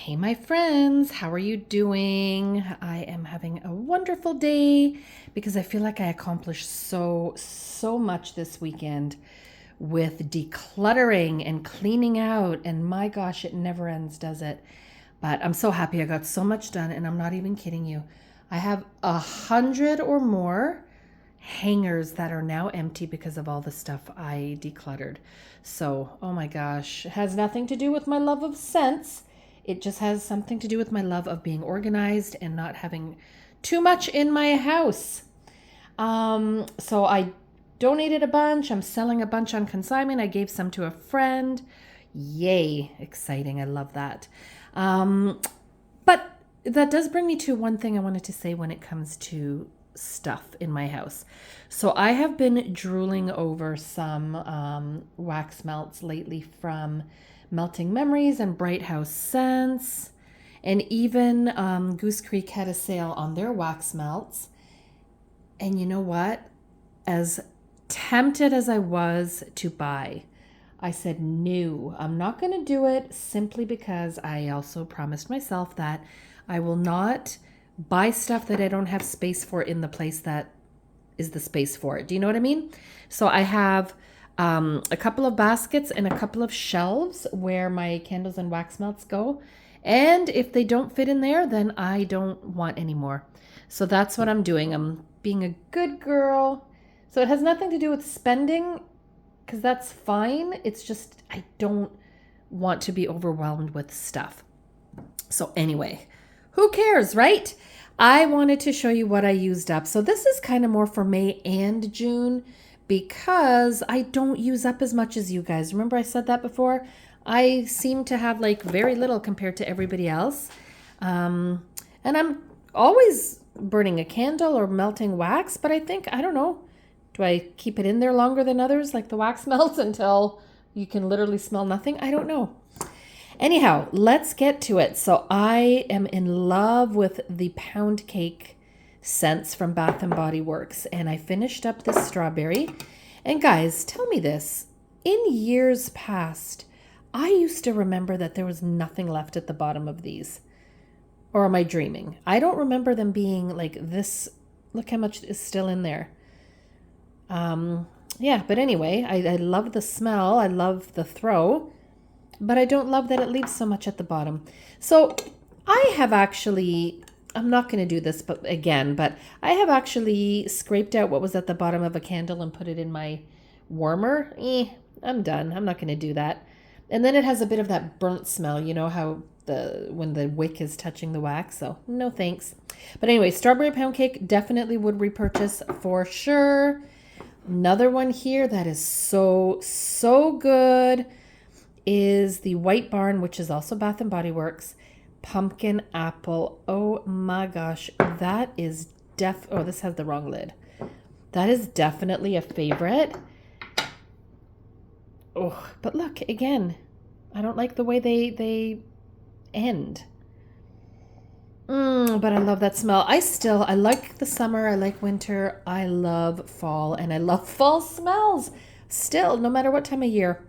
Hey, my friends, how are you doing? I am having a wonderful day because I feel like I accomplished so much this weekend with decluttering and cleaning out. And my gosh, it never ends, does it? But I'm so happy I got so much done, and I'm not even kidding you. I have 100 or more hangers that are now empty because of all the stuff I decluttered. So, oh my gosh, it has nothing to do with my love of scents. It just has something to do with my love of being organized and not having too much in my house. So I donated a bunch. I'm selling a bunch on consignment. I gave some to a friend. Yay, exciting. I love that. But that does bring me to one thing I wanted to say when it comes to stuff in my house. So I have been drooling over some wax melts lately from Melting Memories and Bright House Scents. And even Goose Creek had a sale on their wax melts. And you know what? As tempted as I was to buy, I said, no, I'm not going to do it simply because I also promised myself that I will not buy stuff that I don't have space for in the place that is the space for it. Do you know what I mean? So I have a couple of baskets and a couple of shelves where my candles and wax melts go. And if they don't fit in there, then I don't want any more. So that's what I'm doing. I'm being a good girl. So it has nothing to do with spending, because that's fine. It's just I don't want to be overwhelmed with stuff. So anyway, who cares, right? I wanted to show you what I used up. So this is kind of more for May and June because I don't use up as much as you guys. Remember I said that before? I seem to have like very little compared to everybody else. And I'm always burning a candle or melting wax, but I think, I don't know, do I keep it in there longer than others, like the wax melts until you can literally smell nothing? I don't know. Anyhow, let's get to it. So I am in love with the pound cake scents from Bath and Body Works, and I finished up this strawberry. And guys, tell me this. In years past, I used to remember that there was nothing left at the bottom of these. Or am I dreaming? I don't remember them being like this. Look how much is still in there. Yeah, but anyway, I love the smell. I love the throw. But I don't love that it leaves so much at the bottom. So I have actually, I'm not going to do this but I have actually scraped out what was at the bottom of a candle and put it in my warmer. I'm done. I'm not going to do that. And then it has a bit of that burnt smell, you know how when the wick is touching the wax. So no thanks. But anyway, strawberry pound cake definitely would repurchase for sure. Another one here that is so good is the White Barn, which is also Bath and Body Works, pumpkin apple. Oh my gosh, that is oh, this has the wrong lid. That is definitely a favorite. Oh, but look, again, I don't like the way they end. But I love that smell. I like the summer, I like winter, I love fall, and I love fall smells still, no matter what time of year.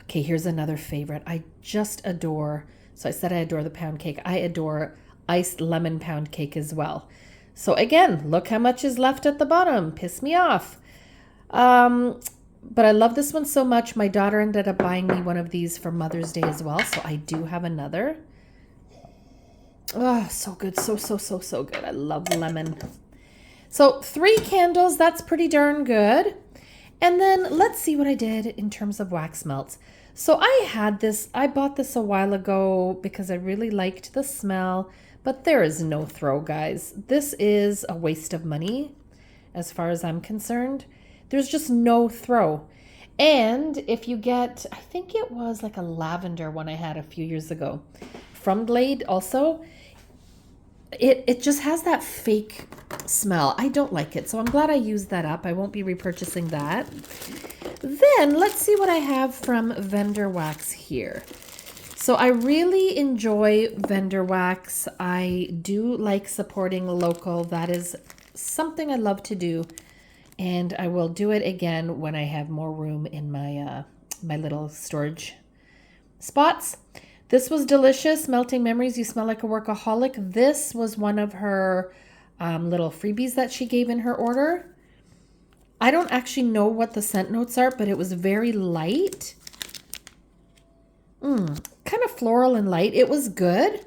Okay, here's another favorite. I just adore, so I said I adore the pound cake. I adore iced lemon pound cake as well. So again, look how much is left at the bottom. Piss me off. But I love this one so much. My daughter ended up buying me one of these for Mother's Day as well. So I do have another. Oh, so good. So good. I love lemon. So 3 candles. That's pretty darn good. And then let's see what I did in terms of wax melts. So I bought this a while ago because I really liked the smell, but there is no throw, guys. This is a waste of money as far as I'm concerned. There's just no throw. And if you get, I think it was like a lavender one I had a few years ago from Glade also, it just has that fake smell. I don't like it. So I'm glad I used that up. I won't be repurchasing that. Then let's see what I have from Vendor Wax here. So I really enjoy Vendor Wax. I do like supporting local. That is something I love to do. And I will do it again when I have more room in my my little storage spots. This was delicious. Melting Memories, You Smell Like a Workaholic. This was one of her little freebies that she gave in her order. I don't actually know what the scent notes are, but it was very light. Kind of floral and light. It was good,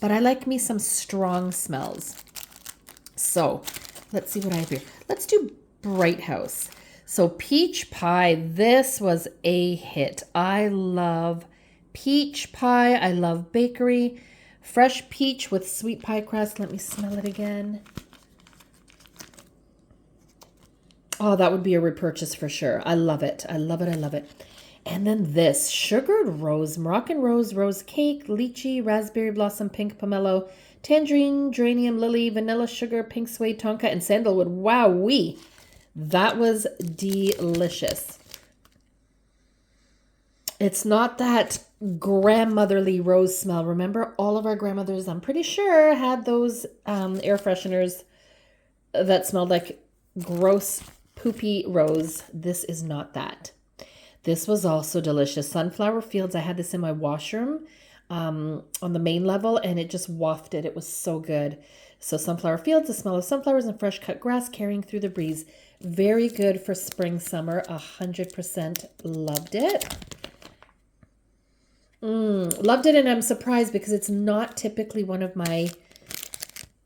but I like me some strong smells. So let's see what I have here. Let's do Bright House. So peach pie, this was a hit. I love peach pie. I love bakery. Fresh peach with sweet pie crust. Let me smell it again. Oh, that would be a repurchase for sure. I love it. I love it. I love it. And then this sugared rose, Moroccan rose, rose cake, lychee, raspberry blossom, pink pomelo, tangerine, geranium, lily, vanilla sugar, pink suede, tonka, and sandalwood. Wowee. That was delicious. It's not that grandmotherly rose smell. Remember, all of our grandmothers, I'm pretty sure, had those air fresheners that smelled like gross, poopy rose. This is not that. This was also delicious. Sunflower Fields, I had this in my washroom on the main level, and it just wafted. It was so good. So Sunflower Fields, the smell of sunflowers and fresh cut grass carrying through the breeze. Very good for spring, summer. 100% loved it. Loved it, and I'm surprised because it's not typically one of my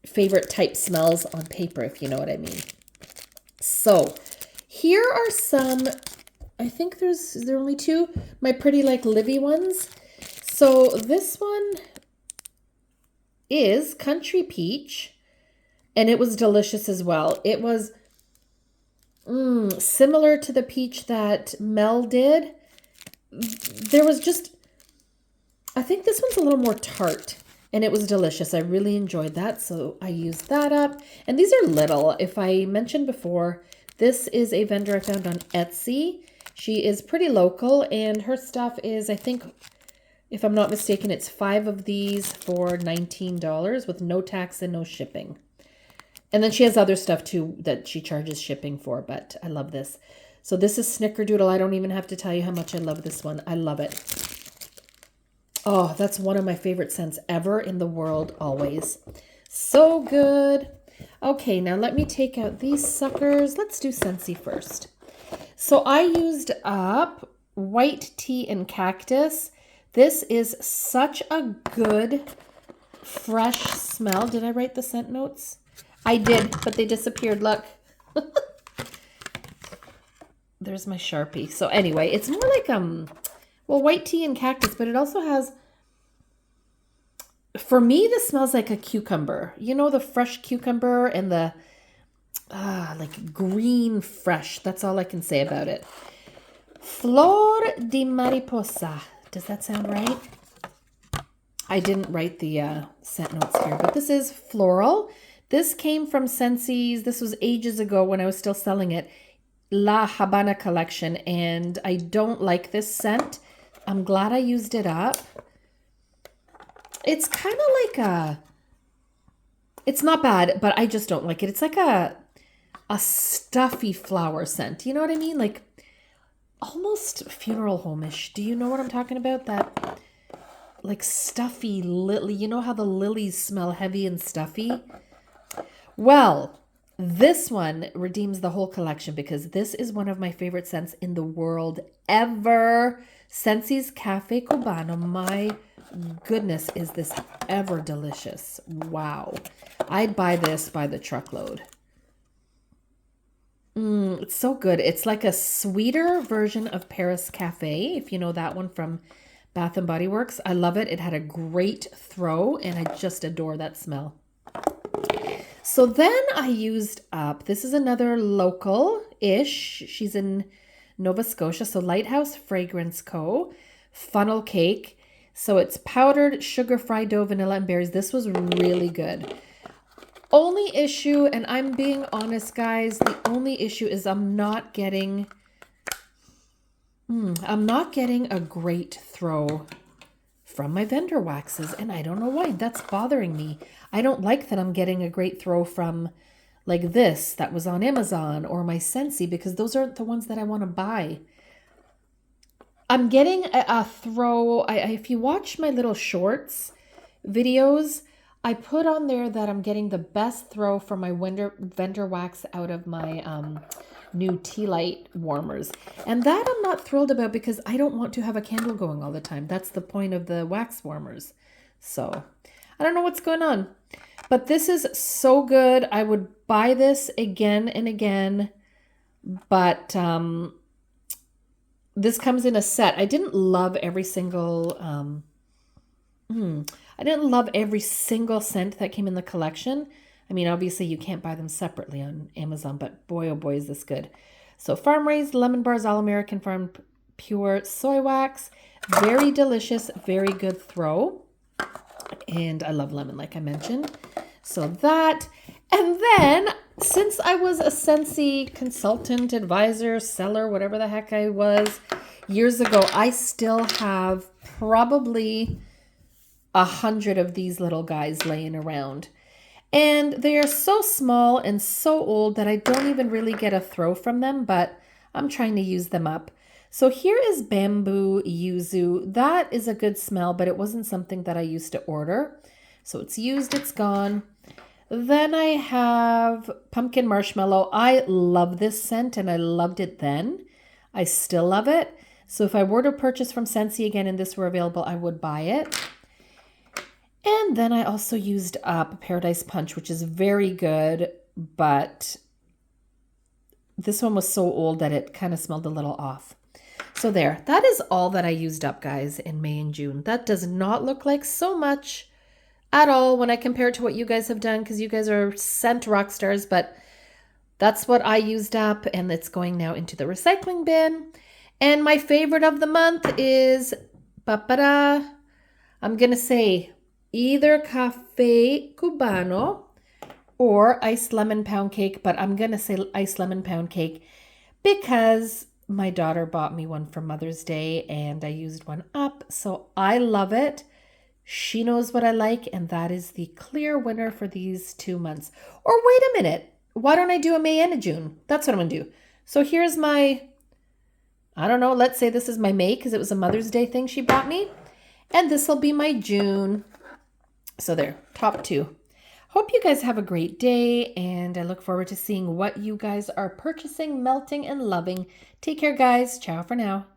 favorite type smells on paper, if you know what I mean. So here are some, I think is there only two? My Pretty Like Livy ones. So this one is Country Peach, and it was delicious as well. It was similar to the peach that Mel did. There was just, I think this one's a little more tart, and it was delicious. I really enjoyed that, so I used that up. And these are little. If I mentioned before, this is a vendor I found on Etsy. She is pretty local, and her stuff is, I think, if I'm not mistaken, it's 5 of these for $19 with no tax and no shipping. And then she has other stuff too that she charges shipping for, but I love this. So this is Snickerdoodle. I don't even have to tell you how much I love this one. I love it. Oh, that's one of my favorite scents ever in the world, always. So good. Okay, now let me take out these suckers. Let's do Scentsy first. So I used up White Tea and Cactus. This is such a good, fresh smell. Did I write the scent notes? I did, but they disappeared. Look. There's my Sharpie. So anyway, it's more like, well, White Tea and Cactus, but it also has, for me, this smells like a cucumber. You know, the fresh cucumber and the, like green fresh. That's all I can say about it. Flor de Mariposa. Does that sound right? I didn't write the scent notes here, but this is floral. This came from Scentsy's. This was ages ago when I was still selling it. La Habana collection, and I don't like this scent. I'm glad I used it up. It's kind of like a, it's not bad, but I just don't like it. It's like a stuffy flower scent. You know what I mean? Like almost funeral home-ish. Do you know what I'm talking about? That like stuffy lily. You know how the lilies smell heavy and stuffy? Well, this one redeems the whole collection because this is one of my favorite scents in the world ever. Scentsy's Cafe Cubano. My goodness, is this ever delicious. Wow. I'd buy this by the truckload. It's so good. It's like a sweeter version of Paris Cafe, if you know that one from Bath and Body Works. I love it. It had a great throw, and I just adore that smell. So then I used up, this is another local-ish. She's in Nova Scotia. So Lighthouse Fragrance Co. Funnel Cake. So it's powdered sugar fried dough, vanilla, and berries. This was really good. Only issue, and I'm being honest, guys, the only issue is I'm not getting a great throw from my vendor waxes, and I don't know why. That's bothering me. I don't like that I'm getting a great throw from like this that was on Amazon or my Scentsy, because those aren't the ones that I want to buy. I'm getting a throw. If you watch my little shorts videos, I put on there that I'm getting the best throw for my vendor wax out of my new tea light warmers. And that I'm not thrilled about because I don't want to have a candle going all the time. That's the point of the wax warmers. So I don't know what's going on. But this is so good. I would buy this again and again. But this comes in a set. I didn't love every single I didn't love every single scent that came in the collection. I mean, obviously you can't buy them separately on Amazon, but boy, oh boy, is this good. So farm raised lemon bars, all American farm pure soy wax. Very delicious, very good throw. And I love lemon, like I mentioned. So that, and then since I was a Scentsy consultant, advisor, seller, whatever the heck I was years ago, I still have probably 100 of these little guys laying around. And they are so small and so old that I don't even really get a throw from them, but I'm trying to use them up. So here is Bamboo Yuzu. That is a good smell, but it wasn't something that I used to order. So it's used, it's gone. Then I have Pumpkin Marshmallow. I love this scent and I loved it then. I still love it. So if I were to purchase from Scentsy again and this were available, I would buy it. And then I also used up Paradise Punch, which is very good, but this one was so old that it kind of smelled a little off. So there, that is all that I used up, guys, in May and June. That does not look like so much at all when I compare it to what you guys have done, because you guys are scent rock stars, but that's what I used up, and it's going now into the recycling bin. And my favorite of the month is, I'm going to say either Cafe Cubano or iced lemon pound cake, but I'm going to say iced lemon pound cake because my daughter bought me one for Mother's Day and I used one up. So I love it. She knows what I like, and that is the clear winner for these 2 months. Or wait a minute. Why don't I do a May and a June? That's what I'm going to do. So here's my, I don't know, let's say this is my May because it was a Mother's Day thing she bought me. And this will be my June. So there, top 2. Hope you guys have a great day, and I look forward to seeing what you guys are purchasing, melting, and loving. Take care, guys. Ciao for now.